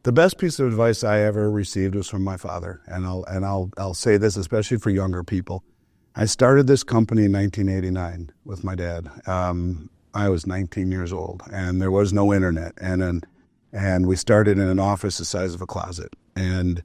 The best piece of advice I ever received was from my father, and I'll say this especially for younger people. I started this company in 1989 with my dad. I was 19 years old, and there was no internet, and we started in an office the size of a closet. And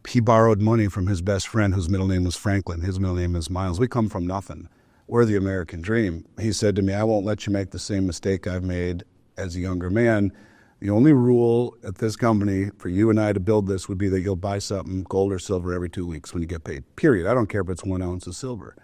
he borrowed money from his best friend, whose middle name was Franklin. His middle name is Miles. We come from nothing. We're the American dream. He said to me, I won't let you make the same mistake I've made as a younger man. The only rule at this company for you and I to build this would be that you'll buy something, gold or silver, every 2 weeks when you get paid, period. I don't care if it's 1 ounce of silver.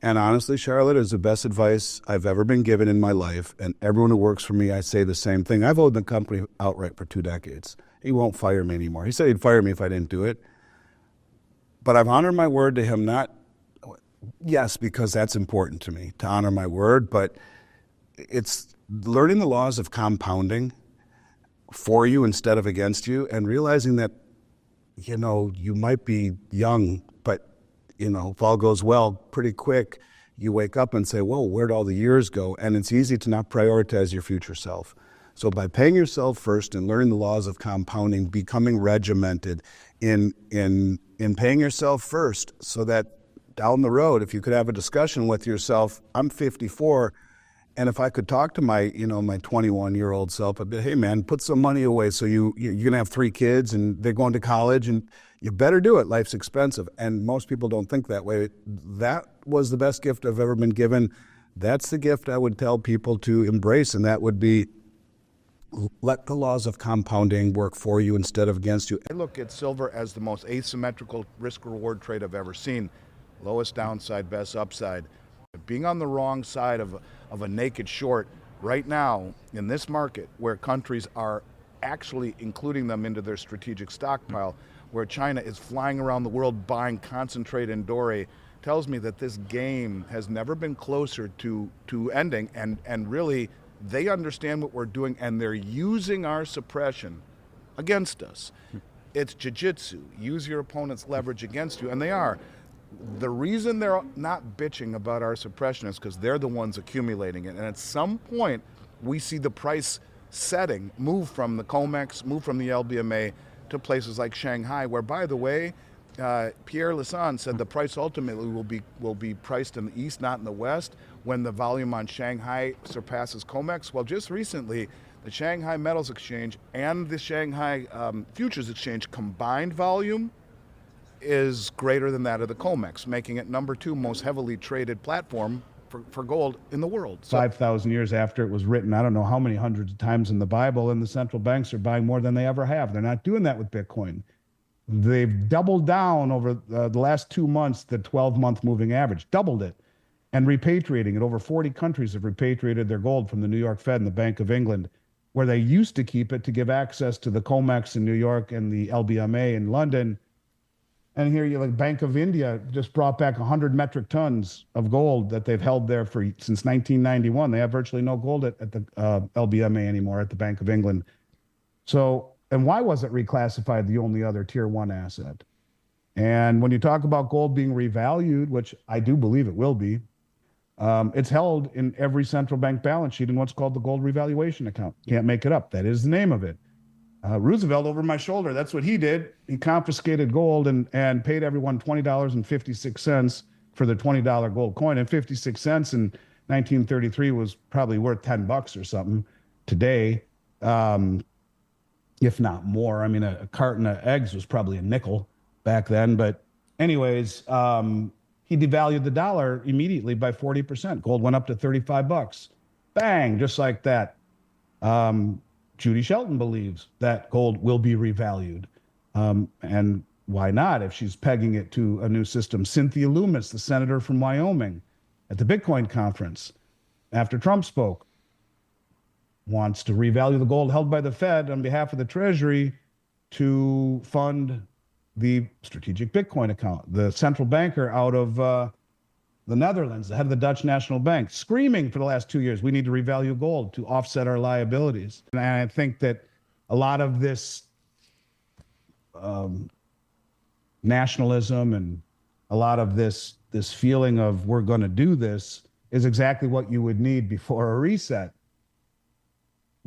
And honestly, Charlotte, is the best advice I've ever been given in my life. And everyone who works for me, I say the same thing. I've owed the company outright for 2 decades. He won't fire me anymore. He said he'd fire me if I didn't do it. But I've honored my word to him, yes, because that's important to me, to honor my word, but it's learning the laws of compounding for you instead of against you, and realizing that, you might be young, but, if all goes well, pretty quick, you wake up and say, whoa, where'd all the years go? And it's easy to not prioritize your future self. So by paying yourself first and learning the laws of compounding, becoming regimented in paying yourself first, so that down the road, if you could have a discussion with yourself, I'm 54, and if I could talk to my 21-year-old self, I'd be, hey man, put some money away, so you're gonna have 3 kids and they're going to college, and you better do it. Life's expensive, and most people don't think that way. That was the best gift I've ever been given. That's the gift I would tell people to embrace, and that would be, let the laws of compounding work for you instead of against you. I look at silver as the most asymmetrical risk-reward trade I've ever seen. Lowest downside, best upside. Being on the wrong side of a naked short right now in this market, where countries are actually including them into their strategic stockpile, where China is flying around the world buying concentrate and doré, tells me that this game has never been closer to ending, and really they understand what we're doing, and they're using our suppression against us. It's jiu-jitsu. Use your opponent's leverage against you, and they are. The reason they're not bitching about our suppression is because they're the ones accumulating it. And at some point, we see the price setting move from the COMEX, move from the LBMA to places like Shanghai, where, by the way, Pierre Lassonde said the price ultimately will be priced in the East, not in the West, when the volume on Shanghai surpasses COMEX. Well, just recently, the Shanghai Metals Exchange and the Shanghai Futures Exchange combined volume is greater than that of the COMEX, making it number 2 most heavily traded platform for gold in the world. So, 5,000 years after it was written, I don't know how many hundreds of times in the Bible, and the central banks are buying more than they ever have. They're not doing that with Bitcoin. They've doubled down over the last 2 months, the 12-month moving average, doubled it, and repatriating it. Over 40 countries have repatriated their gold from the New York Fed and the Bank of England, where they used to keep it to give access to the COMEX in New York and the LBMA in London. And here you like Bank of India just brought back 100 metric tons of gold that they've held there since 1991. They have virtually no gold at the LBMA anymore at the Bank of England. So, and why was it reclassified the only other tier 1 asset? And when you talk about gold being revalued, which I do believe it will be, it's held in every central bank balance sheet in what's called the gold revaluation account. Can't make it up. That is the name of it. Roosevelt, over my shoulder, that's what he did. He confiscated gold and paid everyone $20.56 for the $20 gold coin. And 56 cents in 1933 was probably worth $10 or something today, if not more. I mean, a carton of eggs was probably a nickel back then. But anyways, he devalued the dollar immediately by 40%. Gold went up to $35. Bang, just like that. Judy Shelton believes that gold will be revalued. And why not if she's pegging it to a new system? Cynthia Loomis, the senator from Wyoming, at the Bitcoin conference, after Trump spoke, wants to revalue the gold held by the Fed on behalf of the Treasury to fund the strategic Bitcoin account. The central banker out of the Netherlands, the head of the Dutch National Bank, screaming for the last 2 years, we need to revalue gold to offset our liabilities. And I think that a lot of this nationalism and a lot of this feeling of we're going to do this is exactly what you would need before a reset.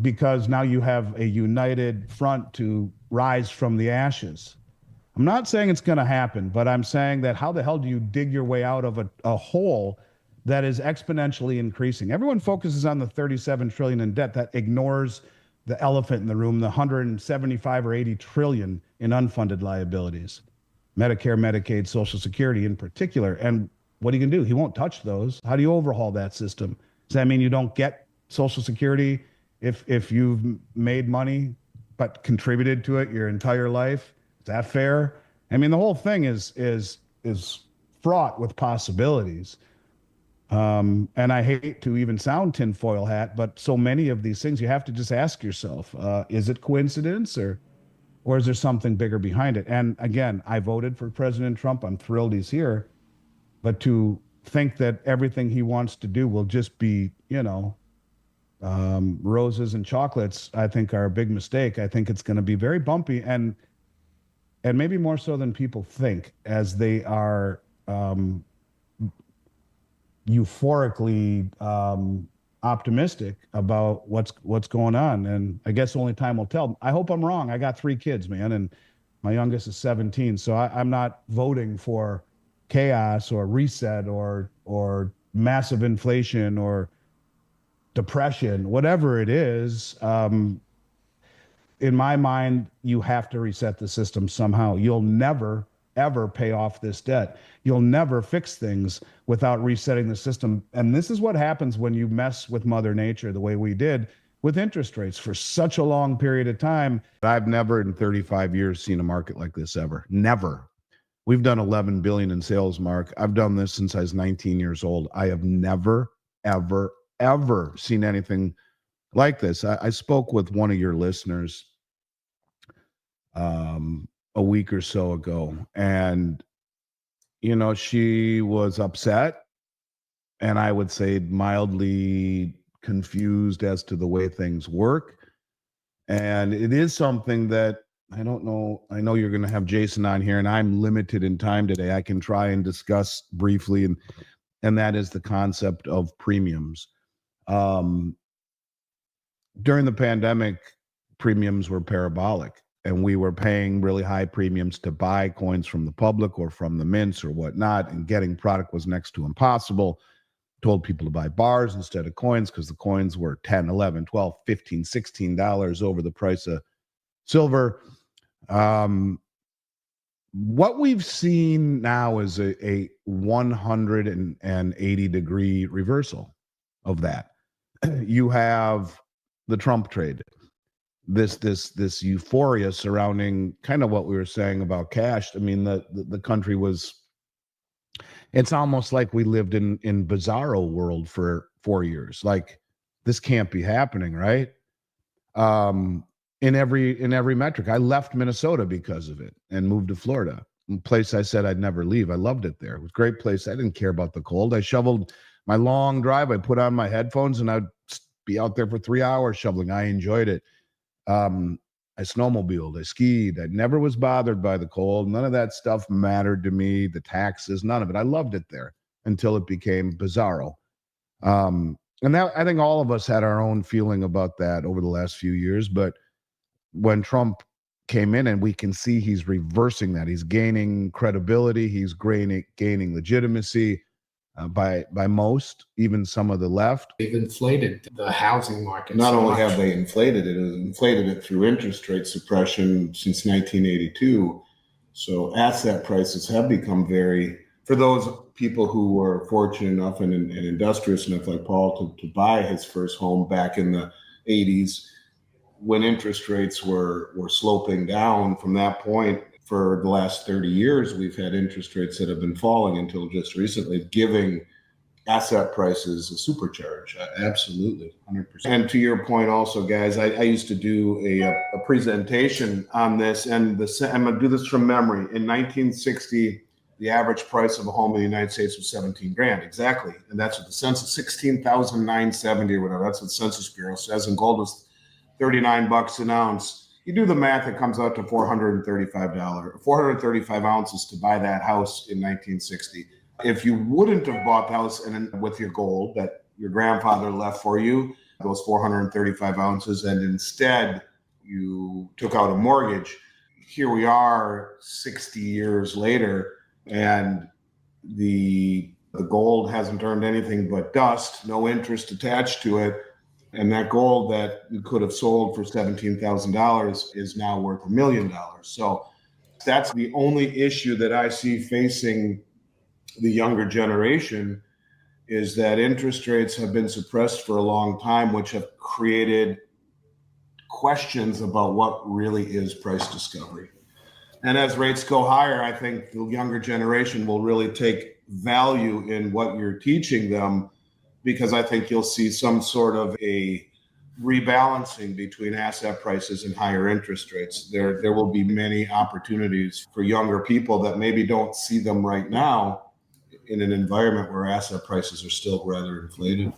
because now you have a united front to rise from the ashes. I'm not saying it's going to happen, but I'm saying that how the hell do you dig your way out of a hole that is exponentially increasing? Everyone focuses on the 37 trillion in debt. That ignores the elephant in the room, the 175 or 80 trillion in unfunded liabilities, Medicare, Medicaid, Social Security in particular. And what are you going to do? He won't touch those. How do you overhaul that system? Does that mean you don't get Social Security if you've made money but contributed to it your entire life? Is that fair? I mean, the whole thing is fraught with possibilities. And I hate to even sound tinfoil hat, but so many of these things you have to just ask yourself: is it coincidence, or is there something bigger behind it? And again, I voted for President Trump. I'm thrilled he's here, but to think that everything he wants to do will just be, roses and chocolates, I think are a big mistake. I think it's going to be very bumpy, and maybe more so than people think, as they are euphorically optimistic about what's going on. And I guess only time will tell. I hope I'm wrong. I got 3 kids, man, and my youngest is 17. So I'm not voting for chaos or reset or massive inflation or depression, whatever it is. In my mind, you have to reset the system somehow. You'll never, ever pay off this debt. You'll never fix things without resetting the system. And this is what happens when you mess with Mother Nature the way we did with interest rates for such a long period of time. I've never in 35 years seen a market like this ever. Never. We've done 11 billion in sales, Mark. I've done this since I was 19 years old. I have never, ever, ever seen anything like this. I spoke with one of your listeners a week or so ago, and she was upset, and I would say mildly confused as to the way things work. And it is something that I don't know. I know you're going to have Jason on here, and I'm limited in time today. I can try and discuss briefly, and that is the concept of premiums. During the pandemic, premiums were parabolic, and we were paying really high premiums to buy coins from the public or from the mints or whatnot, and getting product was next to impossible. Told people to buy bars instead of coins because the coins were 10, 11, 12, 15, $16 over the price of silver. What we've seen now is a 180-degree reversal of that. You have the Trump trade, this euphoria surrounding kind of what we were saying about cash. I mean, the country was, it's almost like we lived in bizarro world for 4 years. Like, this can't be happening, right? In every metric. I left Minnesota because of it and moved to Florida, a place I said I'd never leave. I loved it there. It was a great place. I didn't care about the cold. I shoveled my long drive. I put on my headphones and I'd be out there for 3 hours shoveling. I enjoyed it. I snowmobiled, I skied. I never was bothered by the cold. None of that stuff mattered to me. The taxes, none of it. I loved it there until it became bizarro. And that, I think all of us had our own feeling about that over the last few years. But when Trump came in, and we can see he's reversing that. He's gaining credibility. He's gaining legitimacy by most, even some of the left. They've inflated the housing market. Not only have they inflated it through interest rate suppression since 1982. So asset prices have become for those people who were fortunate enough and industrious enough like Paul to buy his first home back in the 80s, when interest rates were sloping down. From that point, for the last 30 years, we've had interest rates that have been falling until just recently, giving asset prices a supercharge. Absolutely, 100%. And to your point also, guys, I used to do a presentation on this, and I'm going to do this from memory. In 1960, the average price of a home in the United States was 17 grand, exactly. And that's what the census, 16,970 or whatever. That's what the Census Bureau says. And gold was $39 an ounce. You do the math, it comes out to $435, 435 ounces to buy that house in 1960. If you wouldn't have bought the house and with your gold that your grandfather left for you, those 435 ounces, and instead you took out a mortgage. Here we are 60 years later, and the gold hasn't earned anything but dust, no interest attached to it. And that gold that you could have sold for $17,000 is now worth $1 million. So that's the only issue that I see facing the younger generation, is that interest rates have been suppressed for a long time, which have created questions about what really is price discovery. And as rates go higher, I think the younger generation will really take value in what you're teaching them, because I think you'll see some sort of a rebalancing between asset prices and higher interest rates. There will be many opportunities for younger people that maybe don't see them right now in an environment where asset prices are still rather inflated.